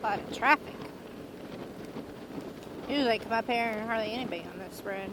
lot of traffic. Usually I come up here and hardly anybody on this road.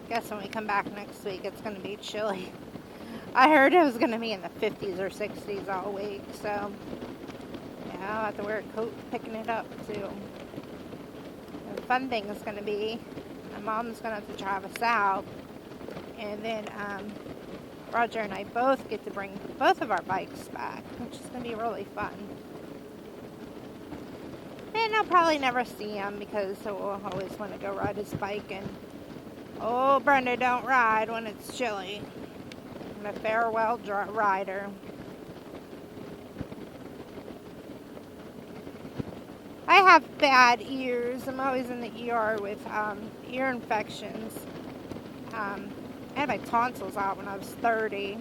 Guess when we come back next week, it's going to be chilly. I heard it was going to be in the 50s or 60s all week, so yeah, I'll have to wear a coat picking it up too. The fun thing is going to be, my mom's going to have to drive us out, and then Roger and I both get to bring both of our bikes back, which is going to be really fun. And I'll probably never see him because he'll always want to go ride his bike. And oh, Brenda, don't ride when it's chilly. I'm a farewell rider. I have bad ears. I'm always in the ER with ear infections. I had my tonsils out when I was 30.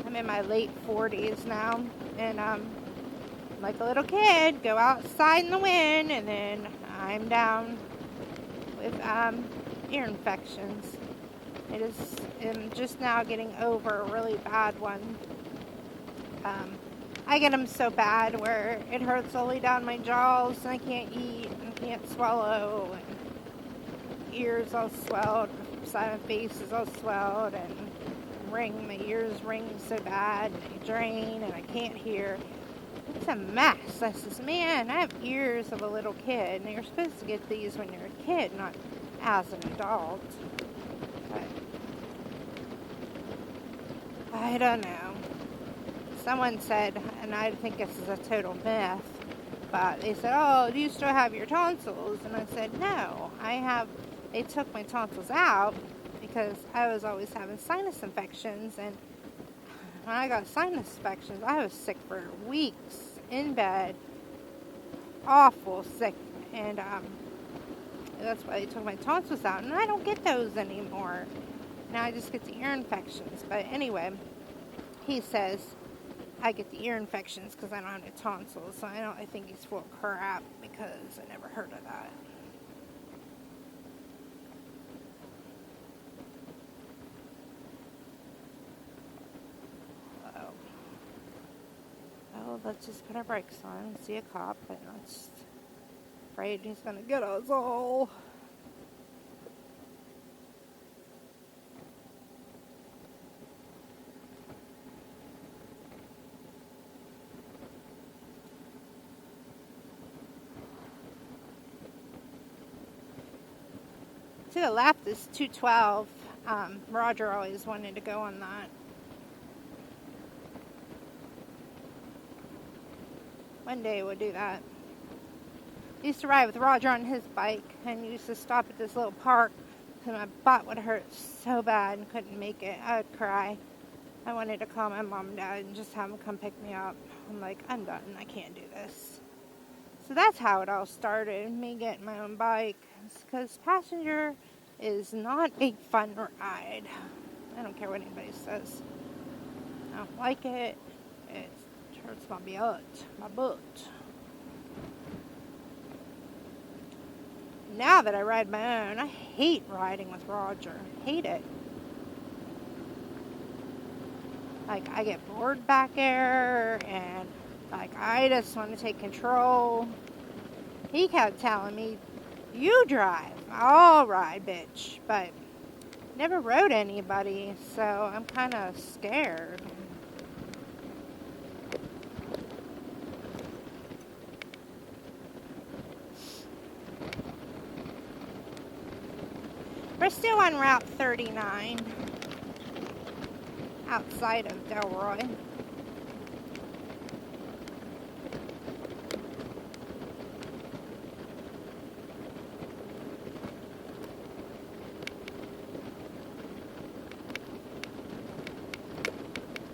I'm in my late 40s now, and like a little kid, go outside in the wind, and then I'm down with ear infections. I'm just now getting over a really bad one. I get them so bad where it hurts all the way down my jaws, and I can't eat, and can't swallow, and ears all swelled. Side of my face is all swelled, and my ears ring so bad, and they drain, and I can't hear. It's a mess. I says, man, I have ears of a little kid, and you're supposed to get these when you're a kid, not as an adult. But I don't know. Someone said, and I think this is a total myth, but they said, oh, do you still have your tonsils? And I said, no, they took my tonsils out because I was always having sinus infections, and when I got sinus infections, I was sick for weeks in bed, awful sick, and that's why they took my tonsils out, and I don't get those anymore. Now I just get the ear infections. But anyway, he says I get the ear infections because I don't have the tonsils, so I think he's full of crap because I never heard of that. Let's just put our brakes on and see a cop, but I'm just afraid he's going to get us all. To the left is 212. Roger always wanted to go on that. One day we'll do that. I used to ride with Roger on his bike and used to stop at this little park because my butt would hurt so bad and couldn't make it. I would cry. I wanted to call my mom and dad and just have them come pick me up. I'm like, I'm done. I can't do this. So that's how it all started, me getting my own bike. Because passenger is not a fun ride. I don't care what anybody says. I don't like it. It hurts my butt. Now that I ride my own, I hate riding with Roger. Hate it. Like, I get bored back there, and like, I just want to take control. He kept telling me, you drive, I'll ride, bitch. But never rode anybody, so I'm kind of scared. We're still on Route 39, outside of Delroy.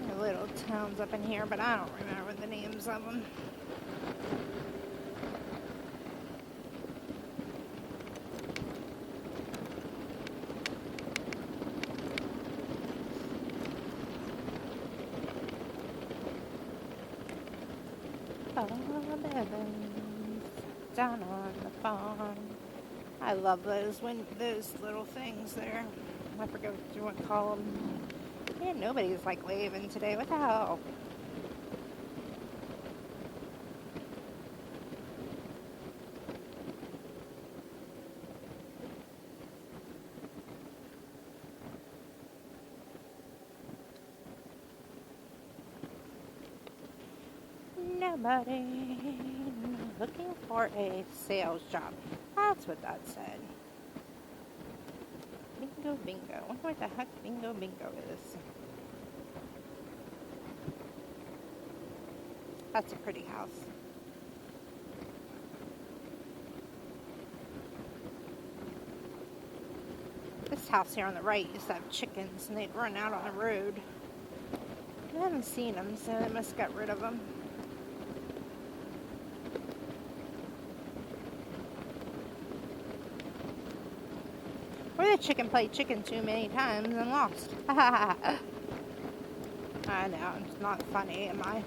There are little towns up in here, but I don't remember the names of them. Bob Evans, down on the farm. I love those little things there. I forget what you want to call them. Man, nobody's like waving today. What the hell? Nobody looking for a sales job. That's what that said. Bingo, bingo. I wonder what the heck bingo, bingo is. That's a pretty house. This house here on the right used to have chickens, and they'd run out on the road. I haven't seen them, so they must have got rid of them. Or the chicken played chicken too many times and lost. I know, it's not funny, am I?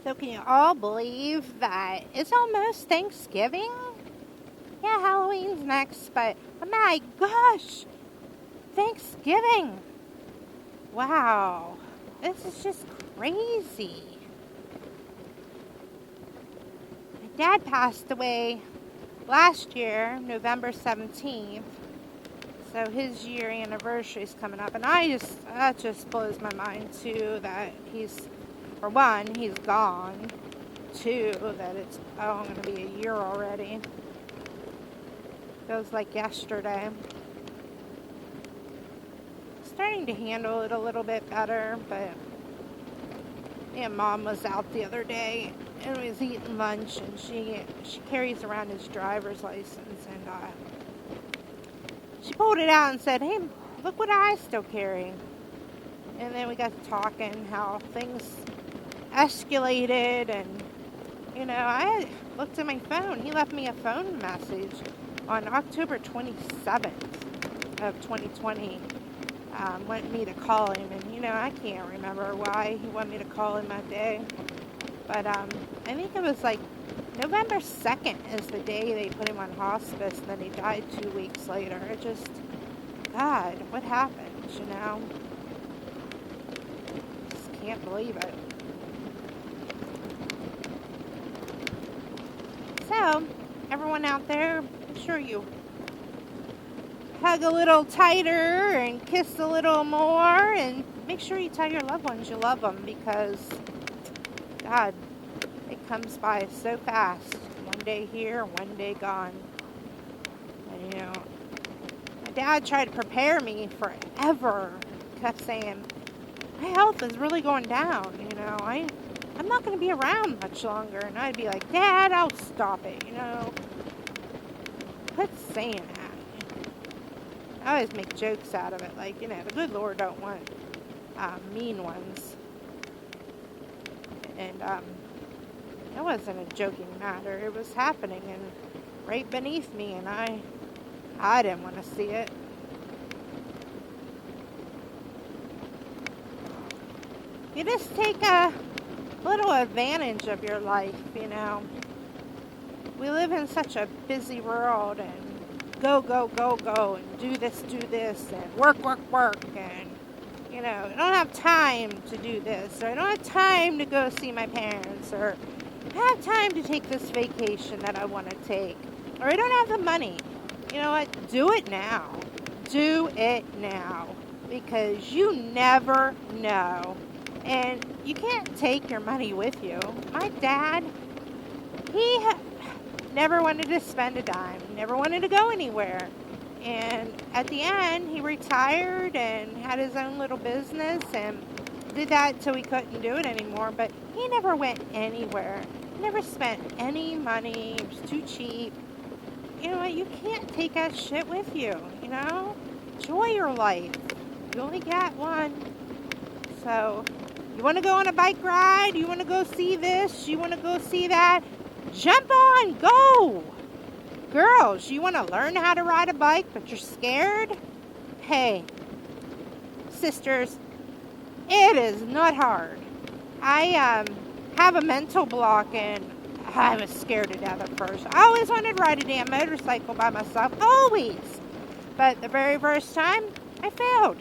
So can you all believe that it's almost Thanksgiving? Yeah, Halloween's next, but oh my gosh, Thanksgiving. Wow, this is just crazy. My dad passed away last year, November 17th. So his year anniversary is coming up, and that just blows my mind too, that for one, he's gone. Two, that it's going to be a year already. Feels like yesterday. Starting to handle it a little bit better, but Mom was out the other day and was eating lunch, and she carries around his driver's license, and she pulled it out and said, "Hey, look what I still carry." And then we got to talking how things escalated, and I looked at my phone. He left me a phone message on October 27th of 2020. Wanted me to call him, and I can't remember why he wanted me to call him that day, but I think it was like November 2nd is the day they put him on hospice, and then he died 2 weeks later. It just, God, what happened, Just can't believe it. So, everyone out there, make sure you hug a little tighter and kiss a little more, and make sure you tell your loved ones you love them, because, God, it comes by so fast. One day here, one day gone. And, my dad tried to prepare me forever. Kept saying, my health is really going down, I'm not going to be around much longer. And I'd be like, Dad, I'll stop it, Quit saying that. I always make jokes out of it, like, the good Lord don't want mean ones. And it wasn't a joking matter. It was happening and right beneath me, and I didn't want to see it. You just take a little advantage of your life, We live in such a busy world, and go, and do this, and work, and, I don't have time to do this, or I don't have time to go see my parents, or I don't have time to take this vacation that I want to take, or I don't have the money. You know what? Do it now. Do it now, because you never know. And you can't take your money with you. My dad, he never wanted to spend a dime. Never wanted to go anywhere. And at the end, he retired and had his own little business and did that until he couldn't do it anymore. But he never went anywhere. He never spent any money. It was too cheap. You know what? You can't take that shit with you, Enjoy your life. You only got one. So You want to go on a bike ride? You want to go see this? You want to go see that? Jump on, go! Girls, you want to learn how to ride a bike, but you're scared? Hey, sisters, it is not hard. I have a mental block, and I was scared to death at first. I always wanted to ride a damn motorcycle by myself, always. But the very first time, I failed.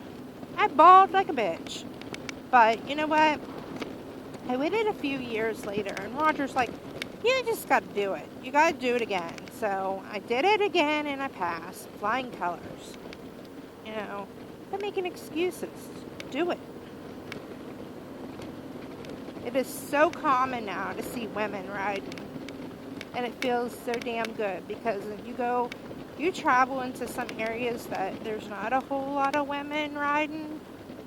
I bawled like a bitch. But you know what? I waited a few years later, and Roger's like, you just got to do it. You got to do it again. So I did it again, and I passed. Flying colors. You know, quit making excuses. Do it. It is so common now to see women riding. And it feels so damn good because you travel into some areas that there's not a whole lot of women riding.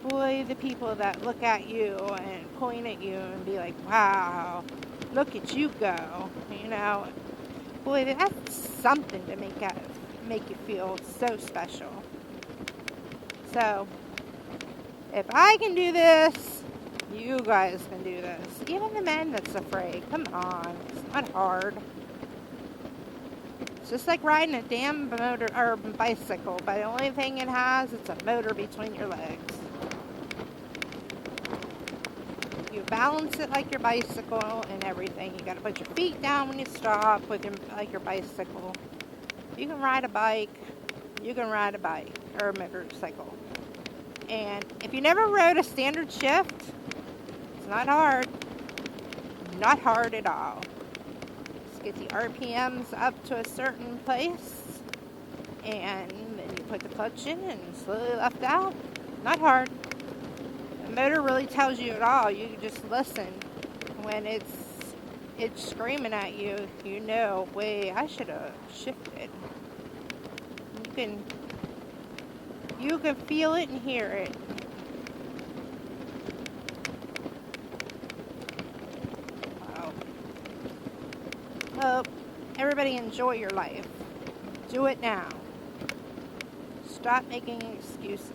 Boy, the people that look at you and point at you and be like, wow, look at you go. You know, boy, that's something to make you feel so special. So, if I can do this, you guys can do this. Even the men that's afraid. Come on. It's not hard. It's just like riding a damn motor or bicycle, but the only thing it has, it's a motor between your legs. You balance it like your bicycle and everything. You got to put your feet down when you stop with like your bicycle. You can ride a bike. You can ride a bike or a motorcycle. And if you never rode a standard shift, it's not hard. Not hard at all. Just get the RPMs up to a certain place. And then you put the clutch in and slowly left out. Not hard. The motor really tells you it all. You just listen. When it's screaming at you, you know, wait, I should have shifted. You can feel it and hear it. Wow. Well, everybody enjoy your life. Do it now. Stop making excuses.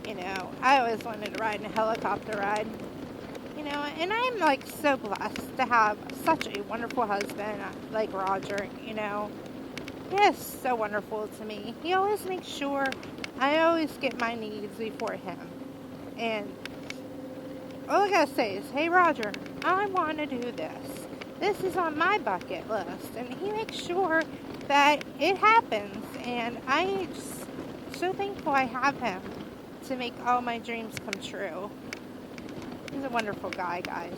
You know, I always wanted to ride in a helicopter ride. You know, and I'm like so blessed to have such a wonderful husband like Roger, you know. He is so wonderful to me. He always makes sure I always get my needs before him. And all I gotta say is, hey Roger, I want to do this. This is on my bucket list. And he makes sure that it happens. And I'm just so thankful I have him to make all my dreams come true. He's a wonderful guy, guys.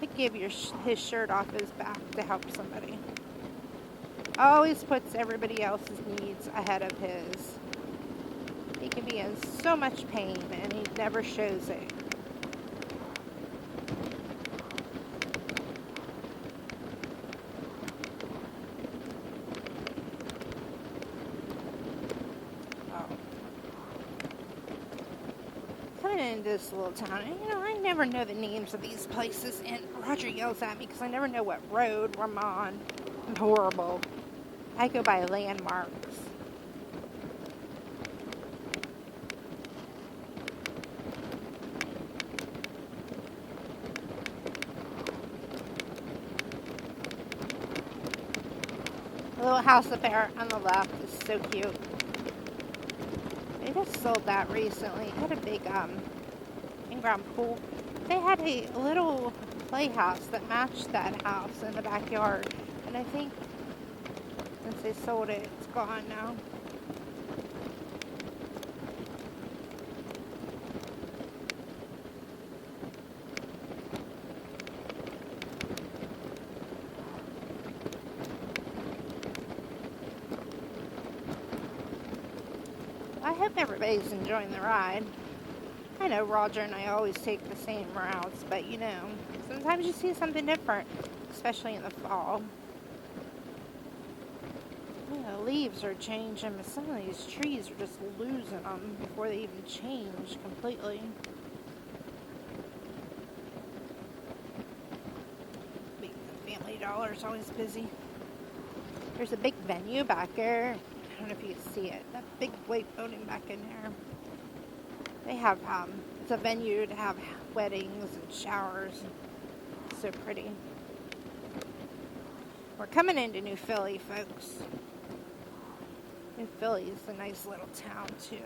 He'd give his shirt off his back to help somebody. Always puts everybody else's needs ahead of his. He can be in so much pain and he never shows it. In this little town, and you know, I never know the names of these places, and Roger yells at me because I never know what road I'm on. I'm horrible. I go by landmarks. The little house up there on the left is so cute. They just sold that recently. It had a big in-ground pool. They had a little playhouse that matched that house in the backyard. And I think since they sold it, it's gone now. I hope everybody's enjoying the ride. I know Roger and I always take the same routes, but you know, sometimes you see something different, especially in the fall. You know, leaves are changing, but some of these trees are just losing them before they even change completely. there's always busy. There's a big venue back there. I don't know if you can see it. That big white building back in there. They have, it's a venue to have weddings and showers. So pretty. We're coming into New Philly, folks. New Philly is a nice little town, too.